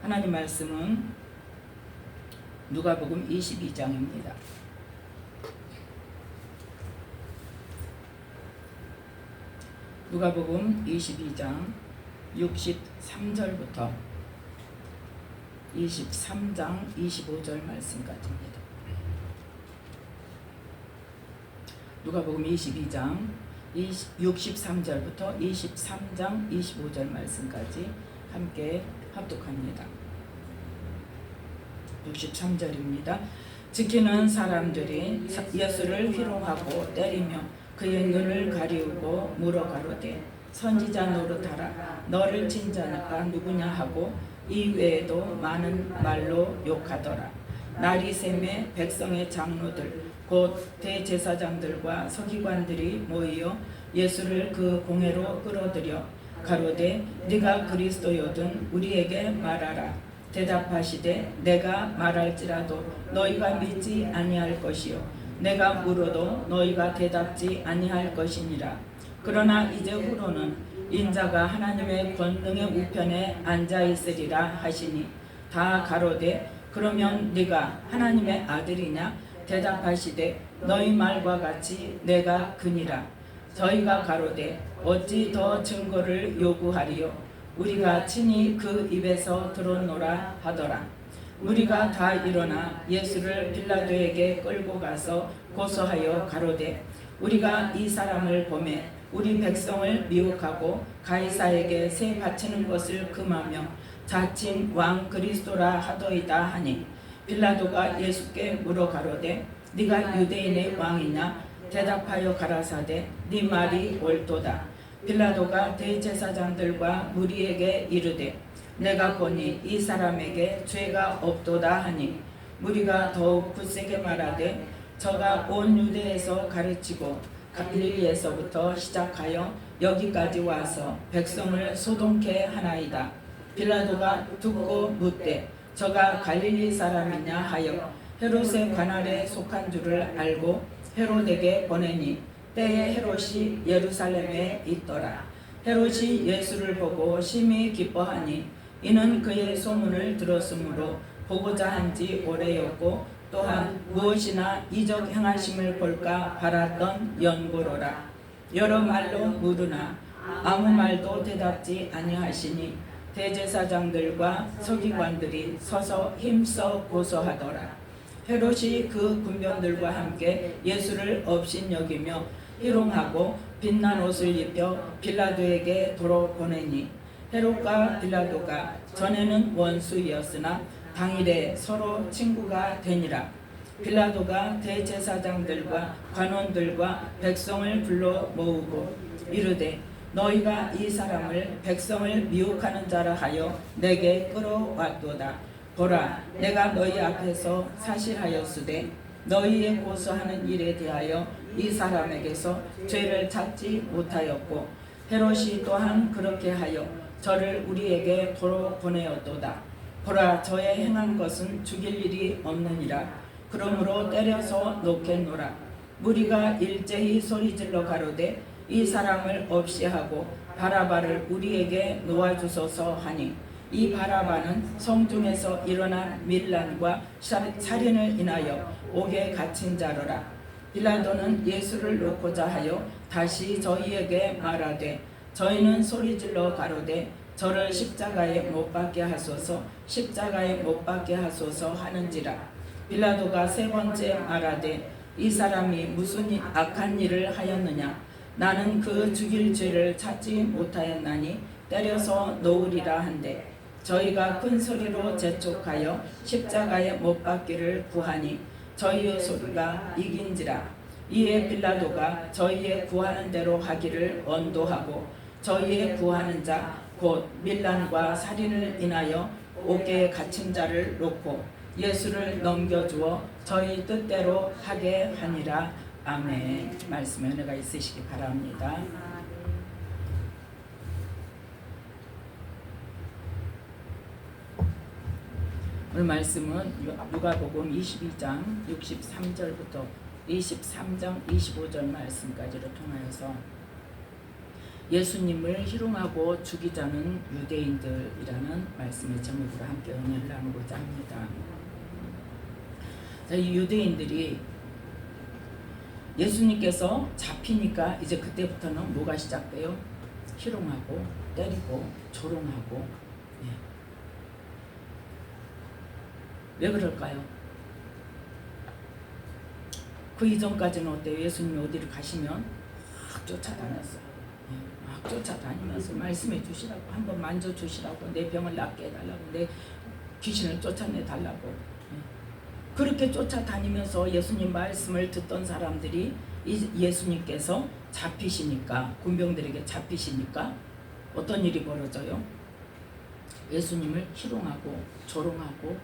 하나님 말씀은 누가복음 22장입니다. 누가복음 22장 63절부터 23장 25절 말씀까지입니다. 누가복음 22장 63절부터 23장 25절 말씀까지 함께 합독합니다. 63절입니다. 지키는 사람들이 예수를 희롱하고 때리며 그의 눈을 가리우고 물어 가로되 선지자 노릇하라. 너를 친 자가 누구냐 하고 이 외에도 많은 말로 욕하더라. 날이 새매 백성의 장로들 곧 대제사장들과 서기관들이 모이어 예수를 그 공회로 끌어들여 가로되 네가 그리스도여든 우리에게 말하라. 대답하시되 내가 말할지라도 너희가 믿지 아니할 것이요 내가 물어도 너희가 대답지 아니할 것이니라. 그러나 이제 후로는 인자가 하나님의 권능의 우편에 앉아 있으리라 하시니 다 가로되 그러면 네가 하나님의 아들이냐? 대답하시되 너희 말과 같이 내가 그니라. 저희가 가로되 어찌 더 증거를 요구하리요? 우리가 친히 그 입에서 들었노라 하더라. 우리가 다 일어나 예수를 빌라도에게 끌고 가서 고소하여 가로되 우리가 이 사람을 보매 우리 백성을 미혹하고 가이사에게 세 바치는 것을 금하며 자칭 왕 그리스도라 하더이다 하니 빌라도가 예수께 물어 가로되 네가 유대인의 왕이냐? 대답하여 가라사대 네 말이 옳도다. 빌라도가 대제사장들과 무리에게 이르되 내가 보니 이 사람에게 죄가 없도다 하니 무리가 더욱 굳세게 말하되 저가 온 유대에서 가르치고 갈릴리에서부터 시작하여 여기까지 와서 백성을 소동케 하나이다. 빌라도가 듣고 묻되 저가 갈릴리 사람이냐 하여 헤롯의 관할에 속한 줄을 알고 헤롯에게 보내니 때에 헤롯이 예루살렘에 있더라. 헤롯이 예수를 보고 심히 기뻐하니 이는 그의 소문을 들었으므로 보고자 한지 오래였고 또한 무엇이나 이적 행하심을 볼까 바랐던 연고로라. 여러 말로 물으나 아무 말도 대답지 아니하시니 대제사장들과 서기관들이 서서 힘써 고소하더라. 헤롯이 그 군병들과 함께 예수를 업신여기며 희롱하고 빛난 옷을 입혀 빌라도에게 도로 보내니 헤롯과 빌라도가 전에는 원수이었으나 당일에 서로 친구가 되니라. 빌라도가 대제사장들과 관원들과 백성을 불러 모으고 이르되 너희가 이 사람을 백성을 미혹하는 자라 하여 내게 끌어왔도다. 보라, 내가 너희 앞에서 사실하였으되 너희의 고소하는 일에 대하여 이 사람에게서 죄를 찾지 못하였고 헤롯이 또한 그렇게 하여 저를 우리에게 도로 보내었도다. 보라, 저의 행한 것은 죽일 일이 없느니라. 그러므로 때려서 놓겠노라. 무리가 일제히 소리질러 가로되 이 사람을 없이 하고 바라바를 우리에게 놓아주소서 하니 이 바라바는 성중에서 일어난 밀란과 살인을 인하여 옥에 갇힌 자로라. 빌라도는 예수를 놓고자 하여 다시 저희에게 말하되 저희는 소리질러 가로되 저를 십자가에 못 박게 하소서 십자가에 못 박게 하소서 하는지라. 빌라도가 세 번째 말하되 이 사람이 무슨 악한 일을 하였느냐? 나는 그 죽일 죄를 찾지 못하였나니 때려서 놓으리라 한데 저희가 큰 소리로 재촉하여 십자가에 못 박기를 구하니 저희의 소리가 이긴지라. 이에 빌라도가 저희의 구하는 대로 하기를 언도하고 저희의 구하는 자 곧 밀란과 살인을 인하여 옥에 갇힌 자를 놓고 예수를 넘겨주어 저희 뜻대로 하게 하니라. 아멘. 말씀에 은혜가 있으시기 바랍니다. 오늘 말씀은 누가복음 22장 63절부터 23장 25절 말씀까지를 통하여서 예수님을 희롱하고 죽이자는 유대인들이라는 말씀의 제목으로 함께 은혜를 나누고자 합니다. 자, 이 유대인들이 예수님께서 잡히니까 이제 그때부터는 뭐가 시작돼요? 희롱하고 때리고 조롱하고. 왜 그럴까요? 그 이전까지는 어때요? 예수님이 어디를 가시면 막 쫓아다녔어요. 막 쫓아다니면서 말씀해 주시라고, 한번 만져주시라고, 내 병을 낫게 해달라고, 내 귀신을 쫓아내달라고. 그렇게 쫓아다니면서 예수님 말씀을 듣던 사람들이 예수님께서 잡히시니까, 군병들에게 잡히시니까 어떤 일이 벌어져요? 예수님을 희롱하고 조롱하고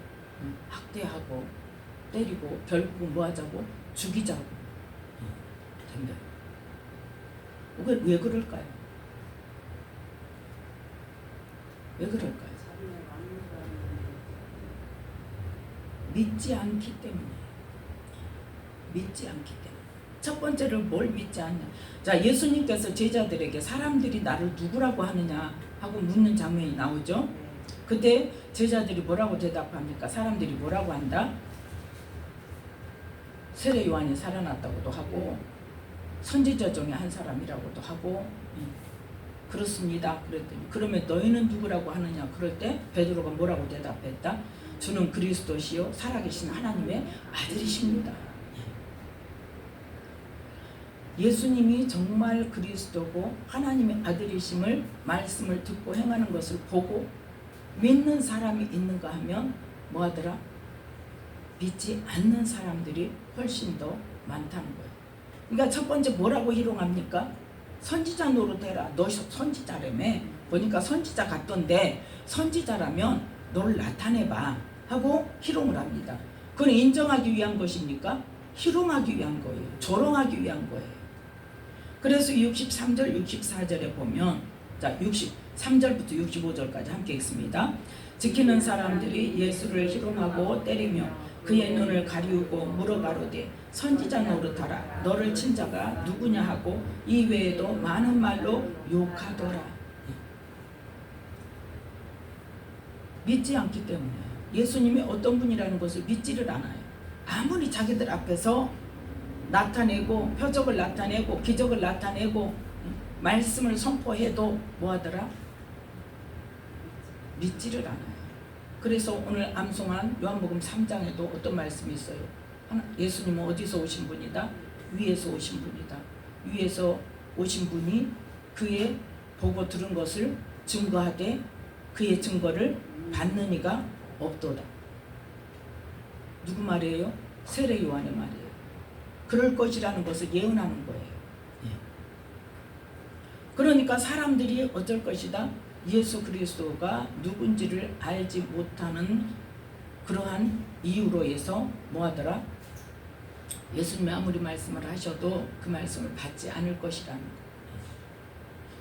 학대하고 때리고 결국 뭐 하자고? 죽이자고 된다. 왜 그럴까요? 왜 그럴까요? 믿지 않기 때문에. 믿지 않기 때문에. 첫 번째로 뭘 믿지 않냐. 자, 예수님께서 제자들에게 사람들이 나를 누구라고 하느냐 하고 묻는 장면이 나오죠. 그때 제자들이 뭐라고 대답합니까? 사람들이 뭐라고 한다? 세례 요한이 살아났다고도 하고 선지자 중에 한 사람이라고도 하고 그렇습니다. 그랬더니 그러면 너희는 누구라고 하느냐? 그럴 때 베드로가 뭐라고 대답했다? 주는 그리스도시요 살아계신 하나님의 아들이십니다. 예수님이 정말 그리스도고 하나님의 아들이심을 말씀을 듣고 행하는 것을 보고 믿는 사람이 있는가 하면 뭐하더라? 믿지 않는 사람들이 훨씬 더 많다는 거예요. 그러니까 첫 번째 뭐라고 희롱합니까? 선지자 노릇해라. 너 선지자라며. 보니까 선지자 같던데 선지자라면 너를 나타내봐 하고 희롱을 합니다. 그건 인정하기 위한 것입니까? 희롱하기 위한 거예요. 조롱하기 위한 거예요. 그래서 63절 64절에 보면 자 63절부터 65절까지 함께 읽습니다. 지키는 사람들이 예수를 희롱하고 때리며 그의 눈을 가리우고 물어가로되 선지자 노릇하라. 너를 친 자가 누구냐 하고 이 외에도 많은 말로 욕하더라. 믿지 않기 때문에 예수님이 어떤 분이라는 것을 믿지를 않아요. 아무리 자기들 앞에서 나타내고 표적을 나타내고 기적을 나타내고 말씀을 선포해도 뭐하더라? 믿지를 않아요. 그래서 오늘 암송한 요한복음 3장에도 어떤 말씀이 있어요? 예수님은 어디서 오신 분이다? 위에서 오신 분이다. 위에서 오신 분이 그의 보고 들은 것을 증거하되 그의 증거를 받는 이가 없도다. 누구 말이에요? 세례 요한의 말이에요. 그럴 것이라는 것을 예언하는 거예요. 그러니까 사람들이 어쩔 것이다? 예수 그리스도가 누군지를 알지 못하는 그러한 이유로 해서 뭐하더라? 예수님이 아무리 말씀을 하셔도 그 말씀을 받지 않을 것이라는 거예요.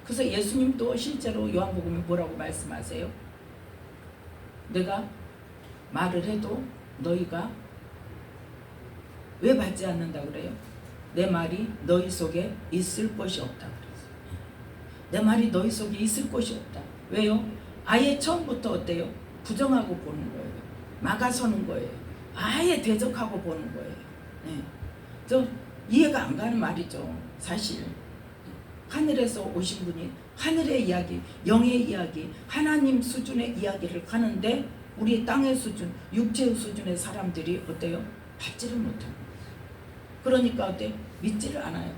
그래서 예수님도 실제로 요한복음에 뭐라고 말씀하세요? 내가 말을 해도 너희가 왜 받지 않는다 그래요? 내 말이 너희 속에 있을 것이 없다 그랬어요. 내 말이 너희 속에 있을 것이 없다. 왜요? 아예 처음부터 어때요? 부정하고 보는 거예요. 막아서는 거예요. 아예 대적하고 보는 거예요. 저 이해가 안 가는 말이죠. 사실 하늘에서 오신 분이 하늘의 이야기, 영의 이야기, 하나님 수준의 이야기를 하는데 우리 땅의 수준, 육체의 수준의 사람들이 어때요? 받지를 못해요. 그러니까 어때? 믿지를 않아요.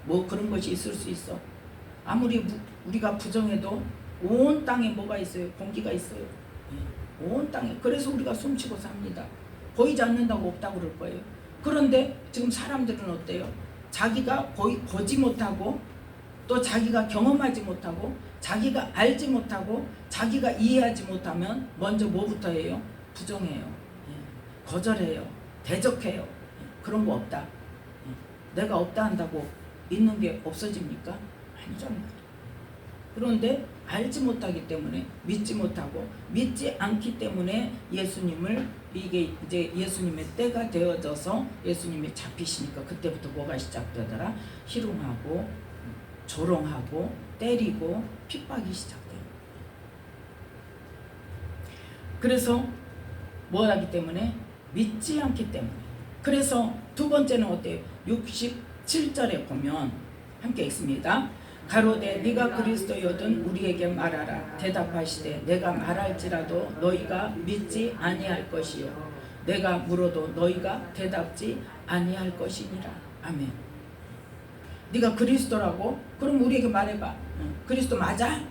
뭐 그런 것이 있을 수 있어. 아무리 우리가 부정해도 온 땅에 뭐가 있어요? 공기가 있어요. 온 땅에. 그래서 우리가 숨쉬고 삽니다. 보이지 않는다고 없다고 그럴 거예요. 그런데 지금 사람들은 어때요? 자기가 보지 못하고 또 자기가 경험하지 못하고 자기가 알지 못하고 자기가 이해하지 못하면 먼저 뭐부터 해요? 부정해요. 거절해요. 대적해요. 그런 거 없다. 내가 없다 한다고 있는 게 없어집니까? 아니잖아요. 그런데 알지 못하기 때문에 믿지 못하고 믿지 않기 때문에 예수님을 이게 이제 예수님의 때가 되어져서 예수님이 잡히시니까 그때부터 뭐가 시작되더라? 희롱하고 조롱하고 때리고 핍박이 시작돼요. 그래서 뭐하기 때문에? 믿지 않기 때문에. 그래서 두 번째는 어때요? 67절에 보면 함께 읽습니다. 가로되 네가 그리스도여든 우리에게 말하라. 대답하시되 내가 말할지라도 너희가 믿지 아니할 것이요 내가 물어도 너희가 대답지 아니할 것이니라. 아멘. 네가 그리스도라고? 그럼 우리에게 말해봐. 그리스도 맞아?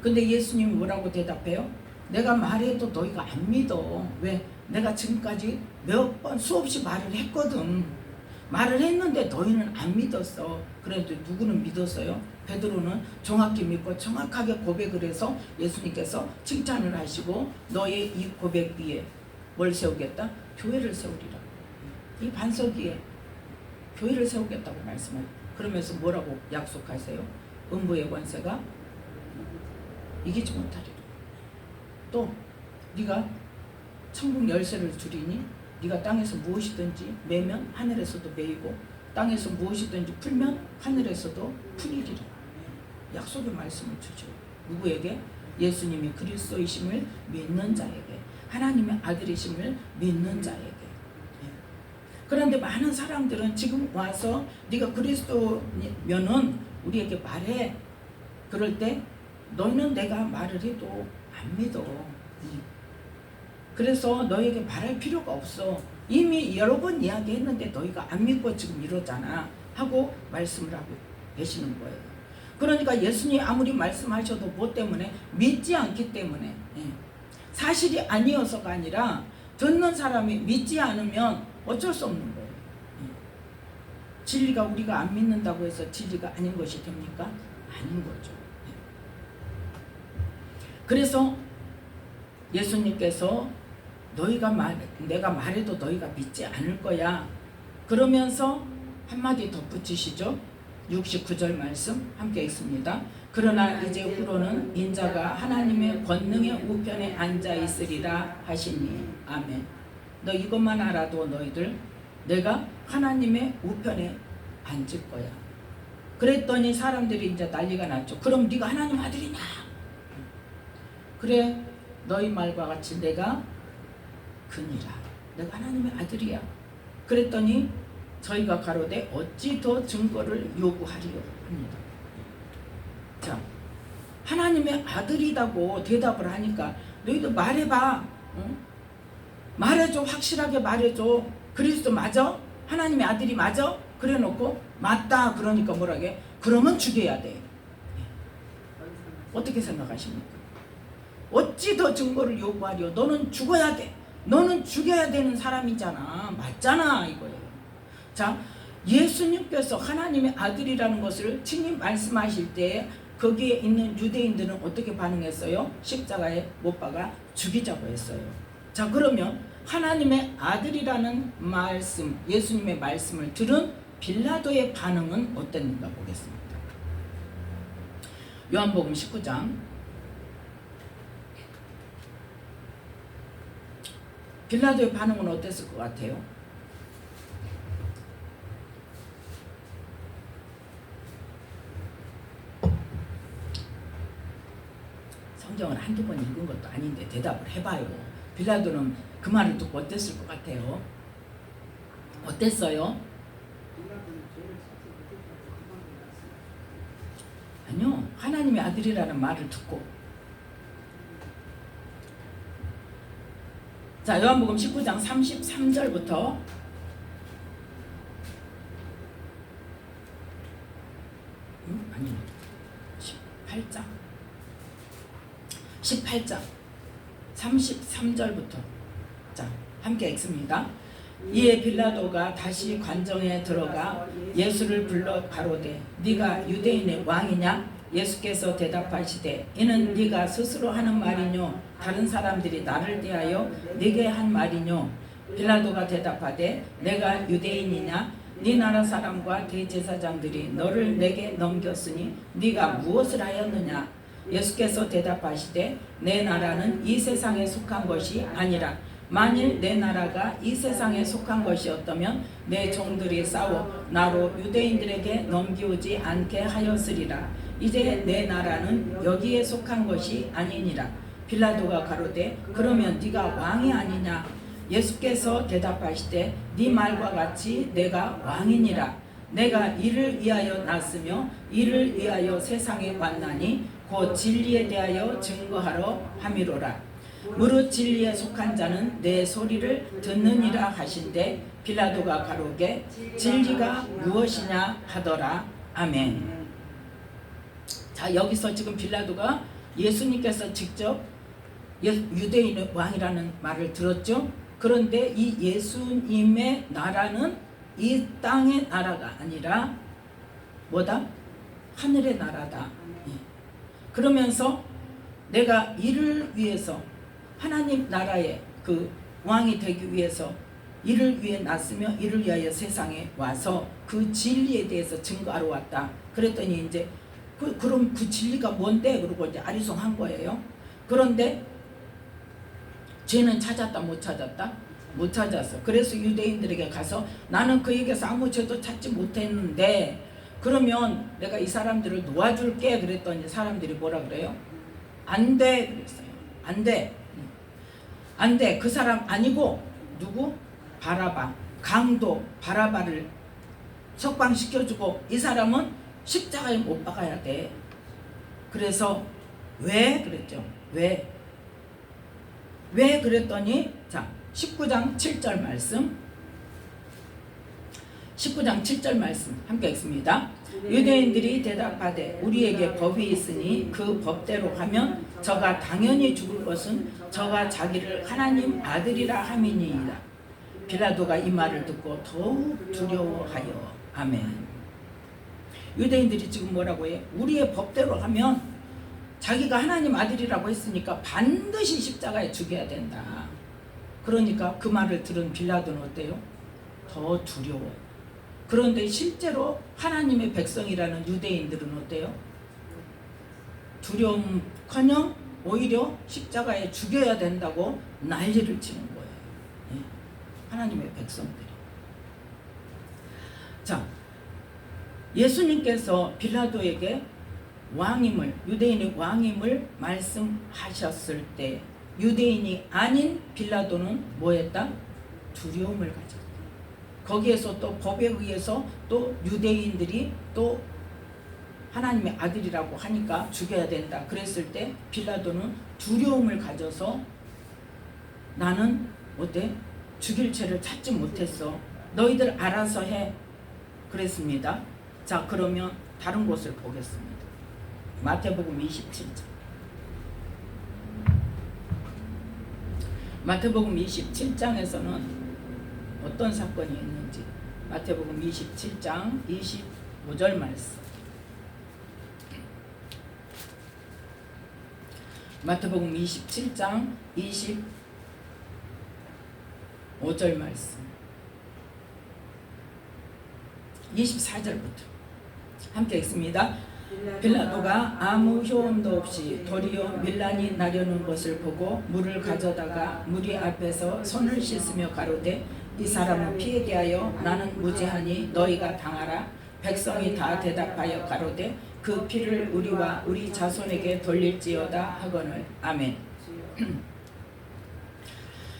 근데 예수님이 뭐라고 대답해요? 내가 말해도 너희가 안 믿어. 왜? 내가 지금까지 몇 번 수없이 말을 했거든. 말을 했는데 너희는 안 믿었어. 그래도 누구는 믿었어요? 베드로는 정확히 믿고 정확하게 고백을 해서 예수님께서 칭찬을 하시고 너의 이 고백 위에 뭘 세우겠다? 교회를 세우리라. 이 반석 위에 교회를 세우겠다고 말씀을. 그러면서 뭐라고 약속하세요? 음부의 권세가 이기지 못하리라. 또 네가 천국 열쇠를 주리니 네가 땅에서 무엇이든지 매면 하늘에서도 매이고 땅에서 무엇이든지 풀면 하늘에서도 풀리리라. 약속의 말씀을 주죠. 누구에게? 예수님이 그리스도이심을 믿는 자에게, 하나님의 아들이심을 믿는 자에게. 그런데 많은 사람들은 지금 와서 네가 그리스도면은 우리에게 말해. 그럴 때 너는 내가 말을 해도 안 믿어. 그래서 너에게 말할 필요가 없어. 이미 여러 번 이야기했는데 너희가 안 믿고 지금 이러잖아 하고 말씀을 하고 계시는 거예요. 그러니까 예수님이 아무리 말씀하셔도 뭐 때문에? 믿지 않기 때문에. 사실이 아니어서가 아니라 듣는 사람이 믿지 않으면 어쩔 수 없는 거예요. 진리가 우리가 안 믿는다고 해서 진리가 아닌 것이 됩니까? 아닌 거죠. 그래서 예수님께서 내가 말해도 너희가 믿지 않을 거야. 그러면서 한마디 덧붙이시죠. 69절 말씀 함께 읽습니다. 그러나 이제 후로는 인자가 하나님의 권능의 우편에 앉아 있으리라 하시니. 아멘. 너 이것만 알아도 너희들 내가 하나님의 우편에 앉을 거야. 그랬더니 사람들이 이제 난리가 났죠. 그럼 네가 하나님 아들이냐? 그래, 너희 말과 같이 내가 그니라. 내가 하나님의 아들이야. 그랬더니 저희가 가로되 어찌 더 증거를 요구하리요 합니다. 자, 하나님의 아들이라고 대답을 하니까 너희도 말해봐. 말해줘. 확실하게 말해줘. 그리스도 맞아? 하나님의 아들이 맞아? 그래 놓고 맞다 그러니까 뭐라게? 그러면 죽여야 돼. 어떻게 생각하십니까? 어찌 더 증거를 요구하려? 너는 죽어야 돼. 너는 죽여야 되는 사람이잖아. 맞잖아 이거예요. 자, 예수님께서 하나님의 아들이라는 것을 친히 말씀하실 때 거기에 있는 유대인들은 어떻게 반응했어요? 십자가에 못 박아 죽이자고 했어요. 자, 그러면 하나님의 아들이라는 말씀, 예수님의 말씀을 들은 빌라도의 반응은 어땠는가 보겠습니다. 요한복음 19장. 빌라도의 반응은 어땠을 것 같아요? 성경을 한두 번 읽은 것도 아닌데 대답을 해봐요. 빌라도는 그 말을 듣고 어땠을 것 같아요? 어땠어요? 아니요. 하나님의 아들이라는 말을 듣고. 자, 요한복음 19장 33절부터 아니 18장 33절부터 자, 함께 읽습니다. 이에 빌라도가 다시 관정에 들어가 예수를 불러 가로되 네가 유대인의 왕이냐? 예수께서 대답하시되 이는 네가 스스로 하는 말이뇨 다른 사람들이 나를 대하여 네게 한 말이뇨? 빌라도가 대답하되 내가 유대인이냐? 네 나라 사람과 대제사장들이 너를 내게 넘겼으니 네가 무엇을 하였느냐? 예수께서 대답하시되 내 나라는 이 세상에 속한 것이 아니라 만일 내 나라가 이 세상에 속한 것이었다면 내 종들이 싸워 나로 유대인들에게 넘기우지 않게 하였으리라. 이제 내 나라는 여기에 속한 것이 아니니라. 빌라도가 가로되 그러면 네가 왕이 아니냐? 예수께서 대답하시되 네 말과 같이 내가 왕이니라. 내가 이를 위하여 났으며 이를 위하여 세상에 왔나니 곧 진리에 대하여 증거하러 함이로라. 무릇 진리에 속한 자는 내 소리를 듣느니라 하신대 빌라도가 가로되 진리가 무엇이냐 하더라. 아멘. 자, 여기서 지금 빌라도가 예수님께서 직접 유대인의 왕이라는 말을 들었죠. 그런데 이 예수님의 나라는 이 땅의 나라가 아니라 뭐다? 하늘의 나라다. 그러면서 내가 이를 위해서 하나님 나라의 그 왕이 되기 위해서 이를 위해 났으며 이를 위하여 세상에 와서 그 진리에 대해서 증거하러 왔다. 그랬더니 이제 그럼 그 진리가 뭔데? 그러고 이제 아리송한 거예요. 그런데 죄는 찾았다 못 찾았다? 못 찾았어. 그래서 유대인들에게 가서 나는 그에게서 아무 죄도 찾지 못했는데 그러면 내가 이 사람들을 놓아줄게 그랬더니 사람들이 뭐라 그래요? 안 돼 그랬어요. 안 돼. 안 돼. 그 사람 아니고 누구? 바라바. 강도 바라바를 석방시켜주고 이 사람은 십자가에 못 박아야 돼. 그래서 왜? 그랬죠. 왜? 왜 그랬더니 자 19장 7절 말씀 19장 7절 말씀 함께 읽습니다. 유대인들이 대답하되 우리에게 법이 있으니 그 법대로 하면 저가 당연히 죽을 것은 저가 자기를 하나님 아들이라 함이니이다. 빌라도가 이 말을 듣고 더욱 두려워하여 아멘. 유대인들이 지금 뭐라고 해? 우리의 법대로 하면 자기가 하나님 아들이라고 했으니까 반드시 십자가에 죽여야 된다. 그러니까 그 말을 들은 빌라도는 어때요? 더 두려워요. 그런데 실제로 하나님의 백성이라는 유대인들은 어때요? 두려움커녕 오히려 십자가에 죽여야 된다고 난리를 치는 거예요. 예. 하나님의 백성들이. 자, 예수님께서 빌라도에게 왕임을 유대인의 왕임을 말씀하셨을 때 유대인이 아닌 빌라도는 뭐했다? 두려움을 가졌다. 거기에서 또 법에 의해서 또 유대인들이 또 하나님의 아들이라고 하니까 죽여야 된다. 그랬을 때 빌라도는 두려움을 가져서 나는 어때? 죽일 죄를 찾지 못했어. 너희들 알아서 해. 그랬습니다. 자, 그러면 다른 곳을 보겠습니다. 마태복음 27장. 마태복음 27장에서는 어떤 사건이 있는지 마태복음 27장 25절 말씀. 마태복음 27장 25절 말씀. 24절부터 함께 읽습니다. 빌라도가 아무 효험도 없이 도리어 밀란이 나려는 것을 보고 물을 가져다가 무리 앞에서 손을 씻으며 가로되 이 사람은 피에 대하여 나는 무죄하니 너희가 당하라. 백성이 다 대답하여 가로되 그 피를 우리와 우리 자손에게 돌릴지어다 하거늘. 아멘.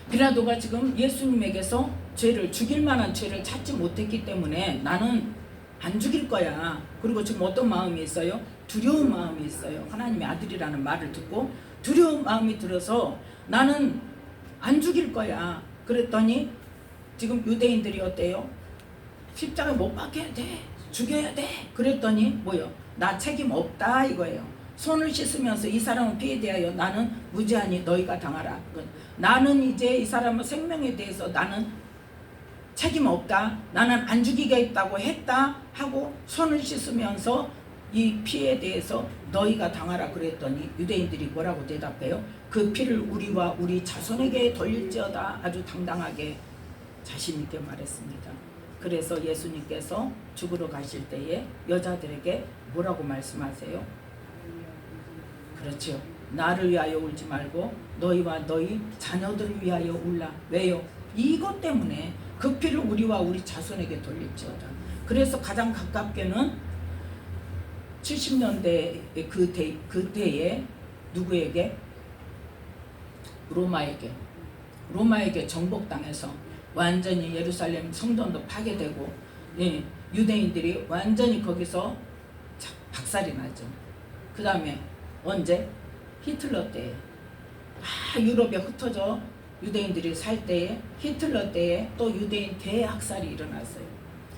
빌라도가 지금 예수님에게서 죄를 죽일 만한 죄를 찾지 못했기 때문에 나는 안 죽일 거야. 그리고 지금 어떤 마음이 있어요? 두려운 마음이 있어요. 하나님의 아들이라는 말을 듣고 두려운 마음이 들어서 나는 안 죽일 거야. 그랬더니 지금 유대인들이 어때요? 십자가에 못 박혀야 돼. 죽여야 돼. 그랬더니 뭐요? 나 책임 없다 이거예요. 손을 씻으면서 이 사람은 피에 대하여 나는 무죄하니 너희가 당하라. 나는 이제 이 사람의 생명에 대해서 나는 책임 없다. 나는 안 죽이겠다고 했다 하고 손을 씻으면서 이 피에 대해서 너희가 당하라 그랬더니 유대인들이 뭐라고 대답해요? 그 피를 우리와 우리 자손에게 돌릴지어다. 아주 당당하게 자신 있게 말했습니다. 그래서 예수님께서 죽으러 가실 때에 여자들에게 뭐라고 말씀하세요? 그렇죠. 나를 위하여 울지 말고 너희와 너희 자녀들을 위하여 울라. 왜요? 이것 때문에 그 피를 우리와 우리 자손에게 돌릴지어다. 그래서 가장 가깝게는 70년대 그때에 누구에게? 로마에게 정복당해서 완전히 예루살렘 성전도 파괴되고, 예, 유대인들이 완전히 거기서 박살이 나죠. 그 다음에 언제? 히틀러 때에 유럽에 흩어져 유대인들이 살 때에, 히틀러 때에 또 유대인 대학살이 일어났어요.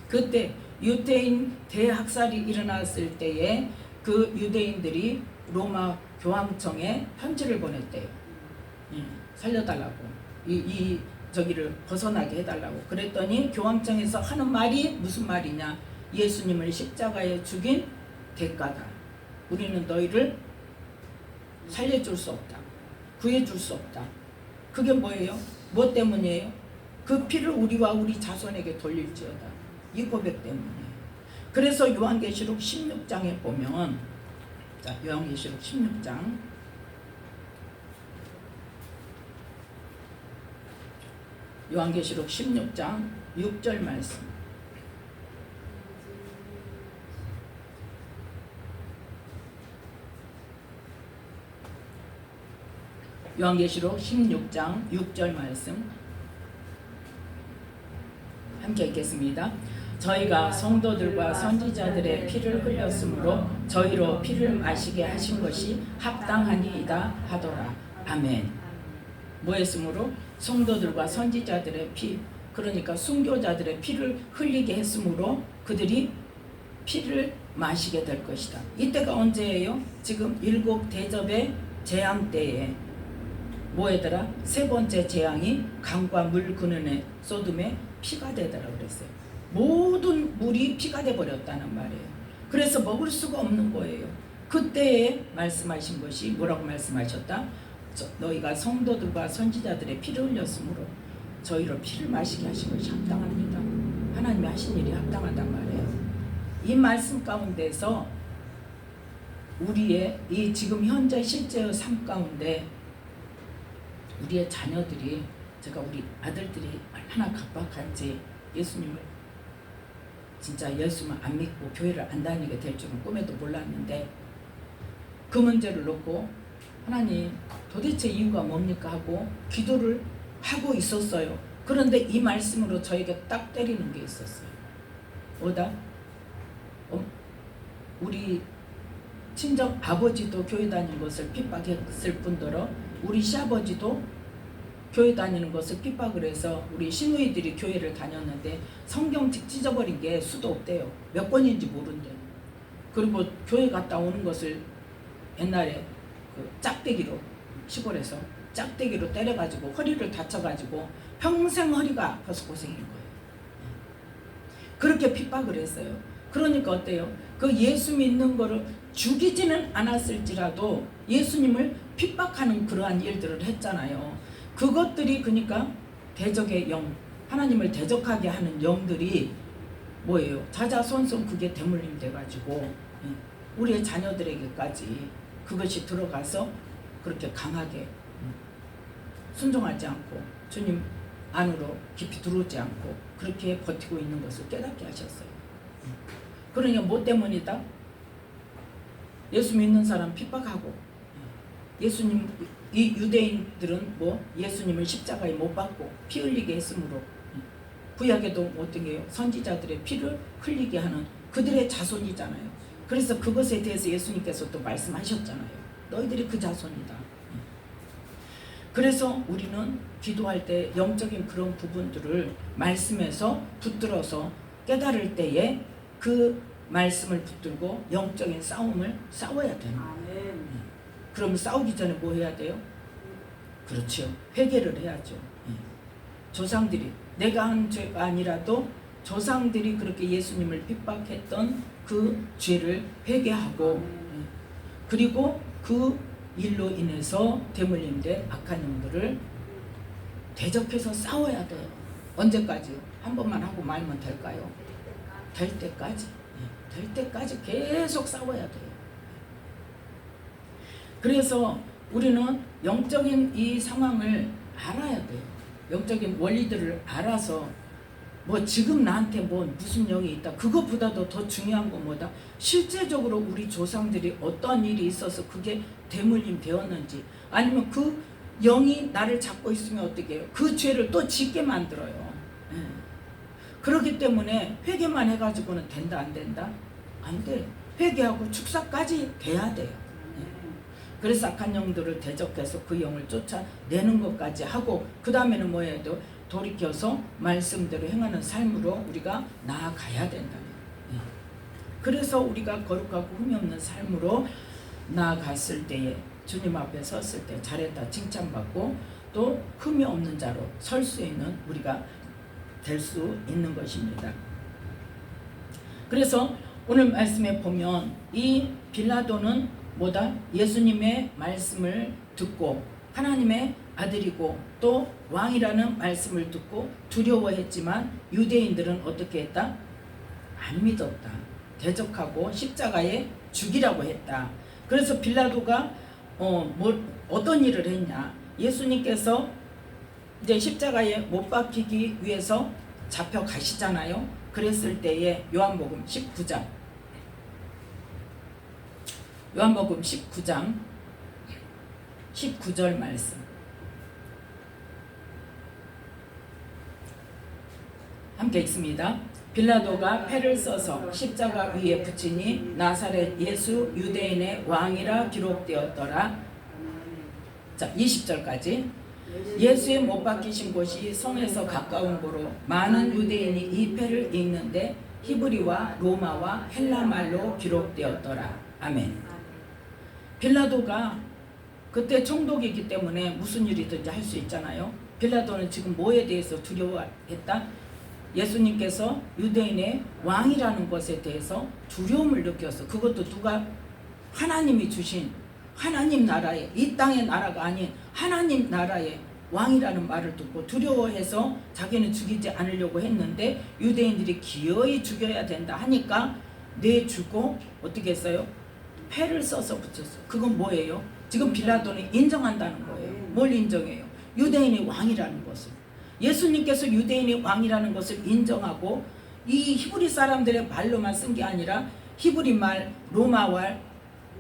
그때 유대인 대학살이 일어났을 때에 그 유대인들이 로마 교황청에 편지를 보냈대요. 살려달라고, 저기를 벗어나게 해달라고. 그랬더니 교황청에서 하는 말이 무슨 말이냐? 예수님을 십자가에 죽인 대가다. 우리는 너희를 살려줄 수 없다. 구해줄 수 없다. 그게 뭐예요? 뭐 때문이에요? 그 피를 우리와 우리 자손에게 돌릴지어다. 이 고백 때문이에요. 그래서 요한계시록 16장에 보면, 자, 요한계시록 16장 요한계시록 16장 6절 말씀. 요한계시록 16장 6절 말씀 함께 읽겠습니다. 저희가 성도들과 선지자들의 피를 흘렸으므로 저희로 피를 마시게 하신 것이 합당하니이다 하더라. 아멘. 뭐 했으므로? 성도들과 선지자들의 피, 그러니까 순교자들의 피를 흘리게 했으므로 그들이 피를 마시게 될 것이다. 이때가 언제예요? 지금 7 대접의 재앙 때에 뭐에더라? 세 번째 재앙이 강과 물 근원에 소돔에 피가 되더라 그랬어요. 모든 물이 피가 돼 버렸다는 말이에요. 그래서 먹을 수가 없는 거예요. 그때에 말씀하신 것이 뭐라고 말씀하셨다? 너희가 성도들과 선지자들의 피를 흘렸으므로 저희로 피를 마시게 하신 것이 합당합니다. 하나님이 하신 일이 합당하단 말이에요. 이 말씀 가운데서 우리의 이 지금 현재 실제의 삶 가운데 우리의 자녀들이, 제가 우리 아들들이 얼마나 각박한지, 예수님을 진짜 예수만 안 믿고 교회를 안 다니게 될 줄은 꿈에도 몰랐는데, 그 문제를 놓고 하나님 도대체 이유가 뭡니까 하고 기도를 하고 있었어요. 그런데 이 말씀으로 저에게 딱 때리는 게 있었어요. 뭐다? 우리 친정 아버지도 교회 다니는 것을 핍박했을 뿐더러 우리 시아버지도 교회 다니는 것을 핍박을 해서 우리 시누이들이 교회를 다녔는데 성경책 찢어버린 게 수도 없대요. 몇 권인지 모른대. 그리고 교회 갔다 오는 것을 옛날에 그 짝대기로, 시골에서 짝대기로 때려가지고 허리를 다쳐가지고 평생 허리가 아파서 고생인 거예요. 그렇게 핍박을 했어요. 그러니까 어때요? 그 예수 믿는 거를 죽이지는 않았을지라도 예수님을 핍박하는 그러한 일들을 했잖아요. 그것들이 그러니까 대적의 영, 하나님을 대적하게 하는 영들이 뭐예요? 자자손손 그게 대물림 돼가지고 우리의 자녀들에게까지 그것이 들어가서 그렇게 강하게 순종하지 않고 주님 안으로 깊이 들어오지 않고 그렇게 버티고 있는 것을 깨닫게 하셨어요. 그러니까 뭐 때문이다? 예수 믿는 사람 핍박하고, 예수님, 이 유대인들은 뭐 예수님을 십자가에 못 박고 피 흘리게 했으므로 구약에도 어떤 게요? 선지자들의 피를 흘리게 하는 그들의 자손이잖아요. 그래서 그것에 대해서 예수님께서 또 말씀하셨잖아요. 너희들이 그 자손이다. 그래서 우리는 기도할 때 영적인 그런 부분들을 말씀에서 붙들어서 깨달을 때에 그 말씀을 붙들고 영적인 싸움을 싸워야 되는 거예요. 그럼 싸우기 전에 뭐 해야 돼요? 그렇죠. 회개를 해야죠. 조상들이, 내가 한 죄가 아니라도 조상들이 그렇게 예수님을 핍박했던 그 죄를 회개하고, 그리고 그 일로 인해서 대물림된 악한 영들을 대적해서 싸워야 돼요. 언제까지요? 한 번만 하고 말면 될까요? 될 때까지. 될 때까지 계속 싸워야 돼요. 그래서 우리는 영적인 이 상황을 알아야 돼요. 영적인 원리들을 알아서 뭐 지금 나한테 뭐 무슨 영이 있다, 그것보다도 더 중요한 건 뭐다? 실제적으로 우리 조상들이 어떤 일이 있어서 그게 대물림 되었는지, 아니면 그 영이 나를 잡고 있으면 어떻게 해요? 그 죄를 또 짓게 만들어요. 그렇기 때문에 회개만 해가지고는 된다 안 된다? 안 돼. 회개하고 축사까지 돼야 돼요. 그래서 악한 영들을 대적해서 그 영을 쫓아내는 것까지 하고, 그 다음에는 뭐 해야 돼요? 돌이켜서 말씀대로 행하는 삶으로 우리가 나아가야 된다. 그래서 우리가 거룩하고 흠이 없는 삶으로 나아갔을 때에, 주님 앞에 섰을 때 잘했다 칭찬받고 또 흠이 없는 자로 설 수 있는 우리가 될 수 있는 것입니다. 그래서 오늘 말씀에 보면 이 빌라도는 뭐다? 예수님의 말씀을 듣고 하나님의 아들이고 또 왕이라는 말씀을 듣고 두려워했지만, 유대인들은 어떻게 했다? 안 믿었다. 대적하고 십자가에 죽이라고 했다. 그래서 빌라도가 어떤 일을 했냐? 예수님께서 이제 십자가에 못 박히기 위해서 잡혀가시잖아요. 그랬을 때에 요한복음 19장 19절 말씀 함께 읽습니다. 빌라도가 패를 써서 십자가 위에 붙이니 나사렛 예수 유대인의 왕이라 기록되었더라. 자, 20절까지. 예수의 못 박히신 곳이 성에서 가까운 고로 많은 유대인이 이 패를 읽는데 히브리와 로마와 헬라 말로 기록되었더라. 아멘. 빌라도가 그때 총독이기 때문에 무슨 일이든지 할 수 있잖아요. 빌라도는 지금 뭐에 대해서 두려워했다? 예수님께서 유대인의 왕이라는 것에 대해서 두려움을 느꼈어. 그것도 누가? 하나님이 주신 하나님 나라의, 이 땅의 나라가 아닌 하나님 나라의 왕이라는 말을 듣고 두려워해서 자기는 죽이지 않으려고 했는데, 유대인들이 기어이 죽여야 된다 하니까 내주고 어떻게 했어요? 패를 써서 붙였어. 그건 뭐예요? 지금 빌라도는 인정한다는 거예요. 뭘 인정해요? 유대인의 왕이라는 것을. 예수님께서 유대인의 왕이라는 것을 인정하고, 이 히브리 사람들의 말로만 쓴 게 아니라 히브리 말, 로마 말,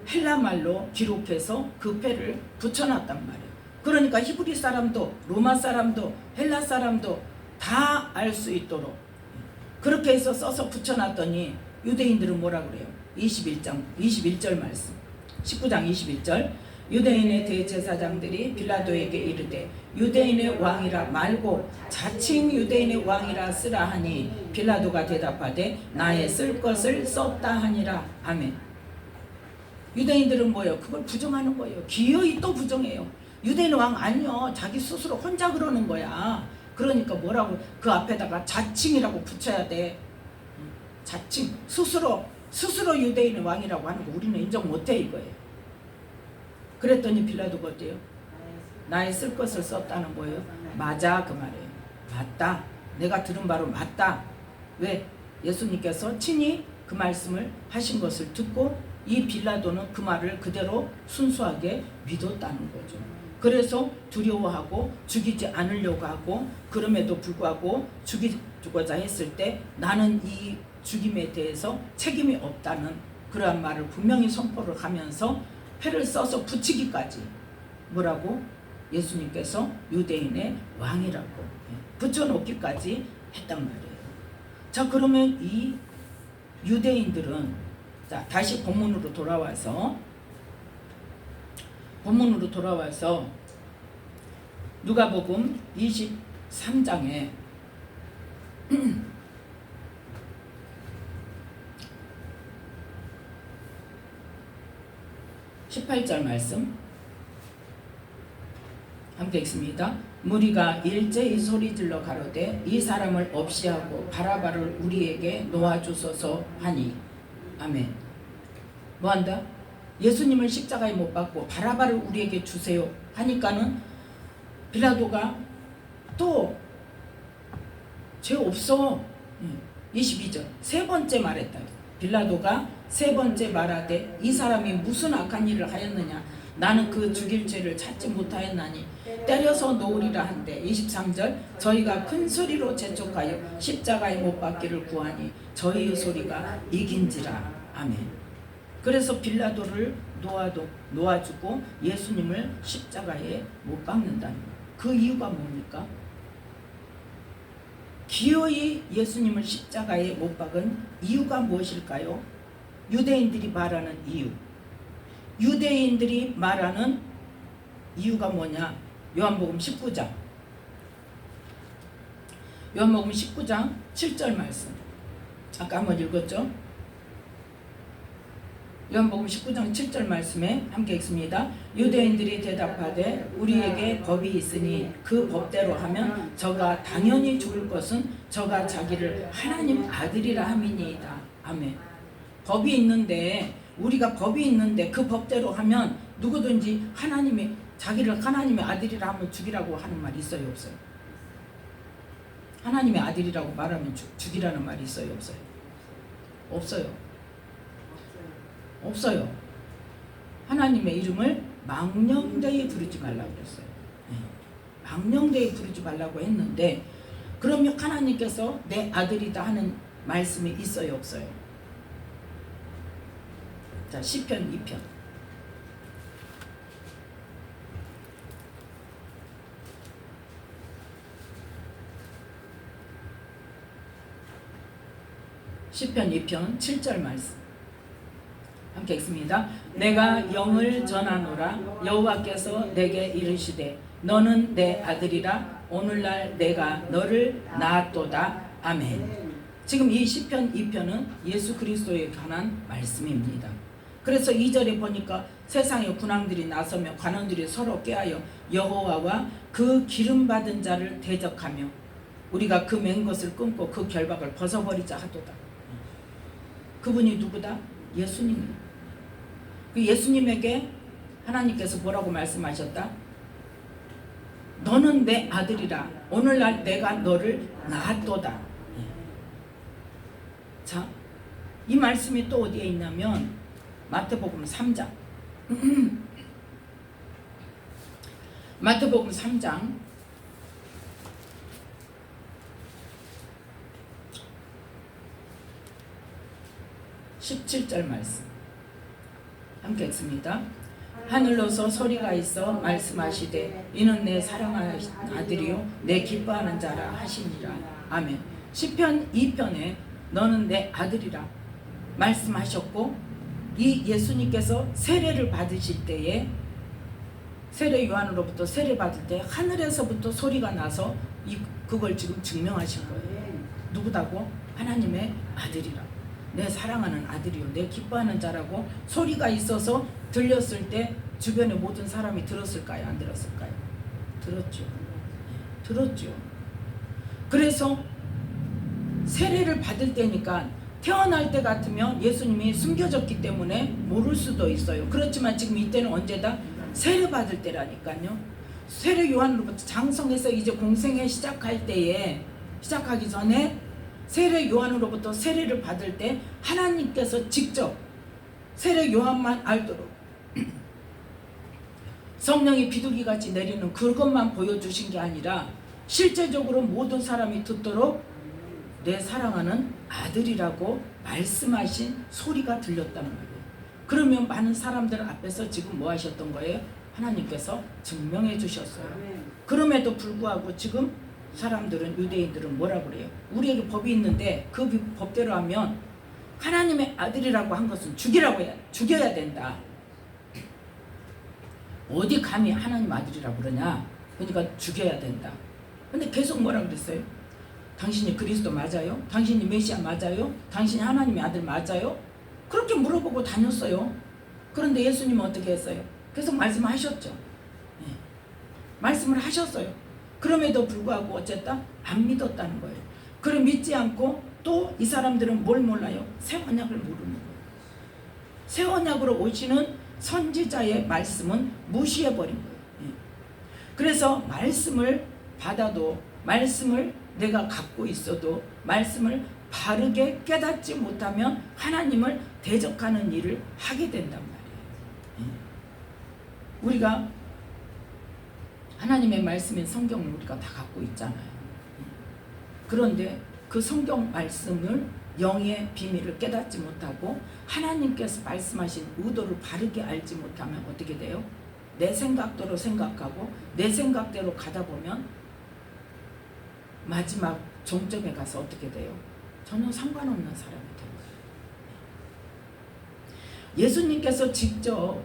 헬라 말로 기록해서 그 패를 붙여놨단 말이에요. 그러니까 히브리 사람도 로마 사람도 헬라 사람도 다 알 수 있도록 그렇게 해서 써서 붙여놨더니, 유대인들은 뭐라 그래요? 21절 말씀 19장 21절. 유대인의 대제사장들이 빌라도에게 이르되 유대인의 왕이라 말고 자칭 유대인의 왕이라 쓰라 하니, 빌라도가 대답하되 나의 쓸 것을 썼다 하니라. 아멘. 유대인들은 뭐예요? 그걸 부정하는 거예요. 기어이 또 부정해요. 유대인 왕 아니요, 자기 스스로 혼자 그러는 거야. 그러니까 뭐라고 그 앞에다가 자칭이라고 붙여야 돼. 자칭, 스스로 유대인의 왕이라고 하는 거 우리는 인정 못해 이거예요. 그랬더니 빌라도가 어때요? 나의 쓸 것을 썼다는 거예요. 맞아, 그 말이에요. 맞다. 내가 들은 바로 맞다. 왜? 예수님께서 친히 그 말씀을 하신 것을 듣고 이 빌라도는 그 말을 그대로 순수하게 믿었다는 거죠. 그래서 두려워하고 죽이지 않으려고 하고, 그럼에도 불구하고 죽이고자 했을 때 나는 이 죽임에 대해서 책임이 없다는 그러한 말을 분명히 선포를 하면서 패를 써서 붙이기까지, 뭐라고? 예수님께서 유대인의 왕이라고 붙여놓기까지 했단 말이에요. 자, 그러면 이 유대인들은, 자, 다시 본문으로 돌아와서 누가복음 23장에 18절 말씀 함께 읽습니다. 무리가 일제히 소리질러 가로되 이 사람을 없이하고 바라바를 우리에게 놓아주소서 하니. 아멘. 뭐한다? 예수님을 십자가에 못 박고 바라바를 우리에게 주세요 하니까는 빌라도가 또 죄 없어. 22절 세 번째 말했다. 빌라도가 세 번째 말하되 이 사람이 무슨 악한 일을 하였느냐? 나는 그 죽일 죄를 찾지 못하였나니 때려서 놓으리라 한데 23절 저희가 큰 소리로 재촉하여 십자가에 못 박기를 구하니 저희의 소리가 이긴지라. 아멘. 그래서 빌라도를 놓아주고 예수님을 십자가에 못 박는다는 거예요. 그 이유가 뭡니까? 기어이 예수님을 십자가에 못 박은 이유가 무엇일까요? 유대인들이 말하는 이유. 유대인들이 말하는 이유가 뭐냐? 요한복음 19장 7절 말씀 아까 한번 읽었죠? 요한복음 19장 7절 말씀에 함께 읽습니다. 유대인들이 대답하되 우리에게 법이 있으니 그 법대로 하면 저가 당연히 죽을 것은 저가 자기를 하나님 아들이라 함이니이다. 아멘. 법이 있는데 우리가 법이 있는데 그 법대로 하면 누구든지 자기를 하나님의 아들이라 하면 죽이라고 하는 말이 있어요, 없어요? 하나님의 아들이라고 말하면 죽이라는 말이 있어요, 없어요? 없어요. 없어요. 하나님의 이름을 망령되이 부르지 말라고 그랬어요. 망령되이 부르지 말라고 했는데 그러면 하나님께서 내 아들이다 하는 말씀이 있어요, 없어요? 자, 시편 2편 시편 2편 7절 말씀 함께 읽습니다. 내가 영을 전하노라 여호와께서 내게 이르시되 너는 내 아들이라 오늘날 내가 너를 낳았도다. 아멘. 지금 이 시편 2편은 예수 그리스도에 관한 말씀입니다. 그래서 2절에 보니까 세상의 군왕들이 나서며 관원들이 서로 꾀하여 여호와와 그 기름받은 자를 대적하며 우리가 그 맨 것을 끊고 그 결박을 벗어버리자 하도다. 그분이 누구다? 예수님입니다. 그 예수님에게 하나님께서 뭐라고 말씀하셨다? 너는 내 아들이라 오늘날 내가 너를 낳았도다. 자, 이 말씀이 또 어디에 있냐면 마태복음 3장 마태복음 3장 17절 말씀 함께 읽습니다. 하늘로서 소리가 있어 말씀하시되 이는 내 사랑하는 아들이요 내 기뻐하는 자라 하시니라. 아멘. 시편 2편에 너는 내 아들이라 말씀하셨고 이 예수님께서 세례를 받으실 때에 세례 요한으로부터 세례 받을 때 하늘에서부터 소리가 나서 그걸 지금 증명하신 거예요. 누구다고? 하나님의 아들이라. 내 사랑하는 아들이요 내 기뻐하는 자라고 소리가 있어서 들렸을 때 주변의 모든 사람이 들었을까요? 안 들었을까요? 들었죠. 들었죠. 그래서 세례를 받을 때니까 태어날 때 같으면 예수님이 숨겨졌기 때문에 모를 수도 있어요. 그렇지만 지금 이때는 언제다? 세례 받을 때라니까요. 세례 요한으로부터 장성해서 이제 공생에 시작하기 전에 세례 요한으로부터 세례를 받을 때 하나님께서 직접 세례 요한만 알도록 성령이 비둘기같이 내리는 그것만 보여주신 게 아니라 실제적으로 모든 사람이 듣도록 내 사랑하는 아들이라고 말씀하신 소리가 들렸다는 거예요. 그러면 많은 사람들 앞에서 지금 뭐 하셨던 거예요? 하나님께서 증명해 주셨어요. 그럼에도 불구하고 지금 사람들은 유대인들은 뭐라 그래요? 우리에게 법이 있는데 그 법대로 하면 하나님의 아들이라고 한 것은 죽여야 된다. 어디 감히 하나님 아들이라고 그러냐? 그러니까 죽여야 된다. 근데 계속 뭐라 그랬어요? 당신이 그리스도 맞아요? 당신이 메시아 맞아요? 당신이 하나님의 아들 맞아요? 그렇게 물어보고 다녔어요. 그런데 예수님은 어떻게 했어요? 계속 말씀하셨죠. 네. 말씀을 하셨어요. 그럼에도 불구하고 어쨌든 안 믿었다는 거예요. 그럼 믿지 않고 또 이 사람들은 뭘 몰라요? 새 언약을 모르는 거예요. 새 언약으로 오시는 선지자의 말씀은 무시해버린 거예요. 네. 그래서 말씀을 받아도 말씀을 내가 갖고 있어도 말씀을 바르게 깨닫지 못하면 하나님을 대적하는 일을 하게 된단 말이에요. 우리가 하나님의 말씀인 성경을 우리가 다 갖고 있잖아요. 그런데 그 성경 말씀을 영의 비밀을 깨닫지 못하고 하나님께서 말씀하신 의도를 바르게 알지 못하면 어떻게 돼요? 내 생각대로 생각하고 내 생각대로 가다 보면 마지막 종점에 가서 어떻게 돼요? 전혀 상관없는 사람이 돼요. 예수님께서 직접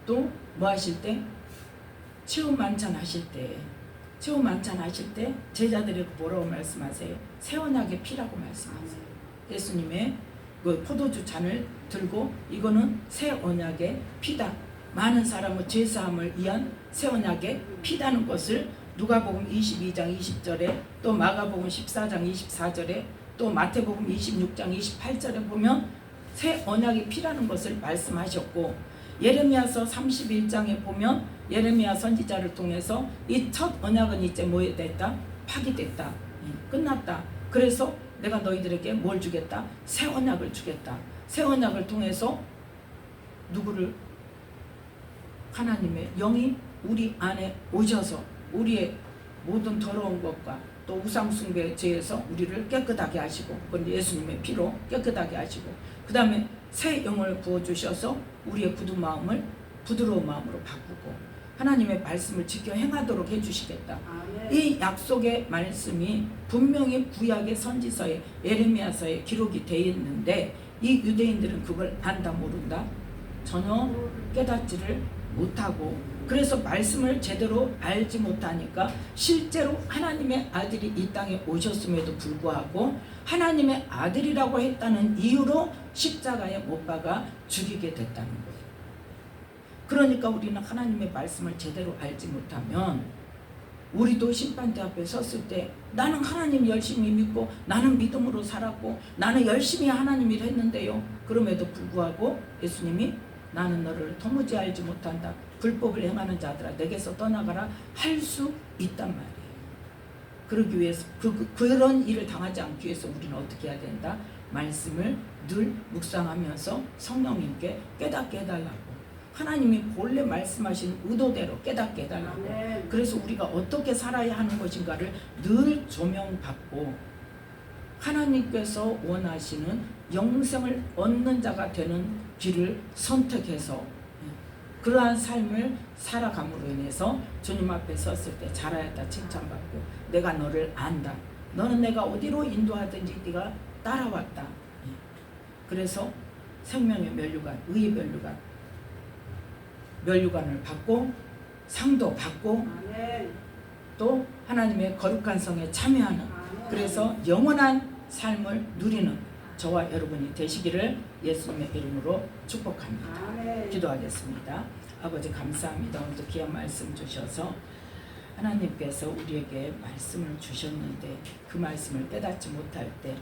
또 뭐 하실 때? 체험 만찬 하실 때 제자들에게 뭐라고 말씀하세요? 새 언약의 피라고 말씀하세요. 예수님의 그 포도주 잔을 들고 이거는 새 언약의 피다. 많은 사람의 죄사함을 위한 새 언약의 피다는 것을 누가복음 22장 20절에 또 마가복음 14장 24절에 또 마태복음 26장 28절에 보면 새 언약의 피라는 것을 말씀하셨고, 예레미야서 31장에 보면 예레미야 선지자를 통해서 이 첫 언약은 이제 뭐 됐다? 파기됐다. 끝났다. 그래서 내가 너희들에게 뭘 주겠다? 새 언약을 주겠다. 새 언약을 통해서 누구를? 하나님의 영이 우리 안에 오셔서 우리의 모든 더러운 것과 또 우상숭배의 죄에서 우리를 깨끗하게 하시고, 그건 예수님의 피로 깨끗하게 하시고, 그 다음에 새 영을 부어주셔서 우리의 굳은 마음을 부드러운 마음으로 바꾸고 하나님의 말씀을 지켜 행하도록 해주시겠다. 이 약속의 말씀이 분명히 구약의 선지서에 예레미야서에 기록이 되어 있는데 이 유대인들은 그걸 안다 모른다? 전혀 깨닫지를 못하고, 그래서 말씀을 제대로 알지 못하니까 실제로 하나님의 아들이 이 땅에 오셨음에도 불구하고 하나님의 아들이라고 했다는 이유로 십자가에 못 박아 죽이게 됐다는 거예요. 그러니까 우리는 하나님의 말씀을 제대로 알지 못하면 우리도 심판대 앞에 섰을 때 나는 하나님 열심히 믿고 나는 믿음으로 살았고 나는 열심히 하나님 일 했는데요, 그럼에도 불구하고 예수님이 나는 너를 도무지 알지 못한다, 불법을 행하는 자들아 내게서 떠나가라 할 수 있단 말이에요. 그러기 위해서 그런 일을 당하지 않기 위해서 우리는 어떻게 해야 된다? 말씀을 늘 묵상하면서 성령님께 깨닫게 해달라고, 하나님이 본래 말씀하신 의도대로 깨닫게 해달라고. 그래서 우리가 어떻게 살아야 하는 것인가를 늘 조명받고 하나님께서 원하시는 영생을 얻는 자가 되는 길을 선택해서 그러한 삶을 살아감으로 인해서 주님 앞에 섰을 때 잘하였다 칭찬받고 내가 너를 안다, 너는 내가 어디로 인도하든지 네가 따라왔다. 그래서 생명의 면류관, 의의 면류관을 받고 상도 받고 또 하나님의 거룩한 성에 참여하는, 그래서 영원한 삶을 누리는 저와 여러분이 되시기를 예수님의 이름으로 축복합니다. 기도하겠습니다. 아버지 감사합니다. 오늘도 귀한 말씀 주셔서 하나님께서 우리에게 말씀을 주셨는데 그 말씀을 깨닫지 못할 때